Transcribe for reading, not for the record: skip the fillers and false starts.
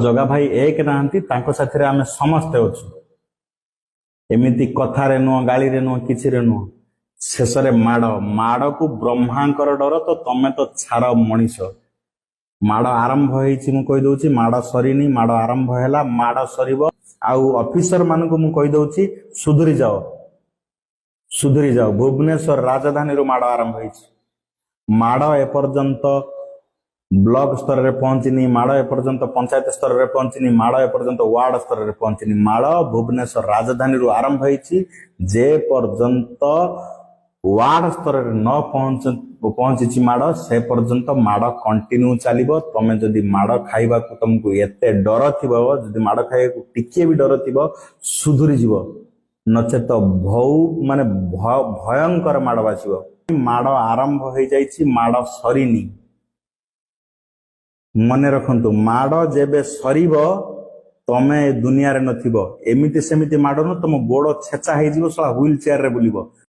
ଜଗା ଭାଇ ଏକ ନାହାନ୍ତି, ତାଙ୍କ ସାଥିରେ ଆମେ ସମସ୍ତେ ଅଛୁ। ଏମିତି କଥାରେ ନୁହଁ, ଗାଳିରେ ନୁହଁ, କିଛିରେ ନୁହଁ, ଶେଷରେ ମାଡ଼କୁ ବ୍ରହ୍ମାଙ୍କର ଡର, ତ ତମେ ତ ଛାଡ଼ ମଣିଷ। ମାଡ଼ ଆରମ୍ଭ ହେଇଛି, ମୁଁ କହିଦଉଛି, ମାଡ଼ ସରିନି, ମାଡ଼ ଆରମ୍ଭ ହେଲା, ମାଡ଼ ସରିବ। ଆଉ ଅଫିସର ମାନଙ୍କୁ ମୁଁ କହିଦଉଛି, ସୁଧୁରି ଯାଅ, ସୁଧୁରି ଯାଅ। ଭୁବନେଶ୍ୱର ରାଜଧାନୀରୁ ମାଡ଼ ଆରମ୍ଭ ହେଇଛି। ମାଡ଼ ଏପର୍ଯ୍ୟନ୍ତ ବ୍ଲକ ସ୍ତରରେ ପହଞ୍ଚିନି, ମାଡ଼ ଏପର୍ଯ୍ୟନ୍ତ ପଞ୍ଚାୟତ ସ୍ତରରେ ପହଞ୍ଚିନି, ମାଡ଼ ଏପର୍ଯ୍ୟନ୍ତ ୱାର୍ଡ ସ୍ତରରେ ପହଞ୍ଚିନି। ମାଡ଼ ଭୁବନେଶ୍ୱର ରାଜଧାନୀରୁ ଆରମ୍ଭ ହେଇଛି। ଯେ ପର୍ଯ୍ୟନ୍ତ ୱାର୍ଡ ସ୍ତରରେ ନ ପହଞ୍ଚିଛି ମାଡ଼, ସେ ପର୍ଯ୍ୟନ୍ତ ମାଡ଼ କଣ୍ଟିନ୍ୟୁ ଚାଲିବ। ତମେ ଯଦି ମାଡ଼ ଖାଇବାକୁ ତମକୁ ଏତେ ଡର ଥିବ, ଯଦି ମାଡ଼ ଖାଇବାକୁ ଟିକେ ବି ଡର ଥିବ, ସୁଧୁରି ଯିବ, ନଚେତ ଭୟଙ୍କର ମାଡ଼ ବାଜିବ। ମାଡ଼ ଆରମ୍ଭ ହେଇଯାଇଛି, ମାଡ଼ ସରିନି। ମନେ ରଖନ୍ତୁ, ମାଡ଼ ଯେବେ ସରିବ ତମେ ଦୁନିଆରେ ନଥିବ। ଏମିତି ସେମିତି ମାଡ଼ ନୁହଁ, ତମ ଗୋଡ଼ ଛେଚା ହେଇଯିବ, হুইল ଚେୟାରରେ ବୁଲିବ।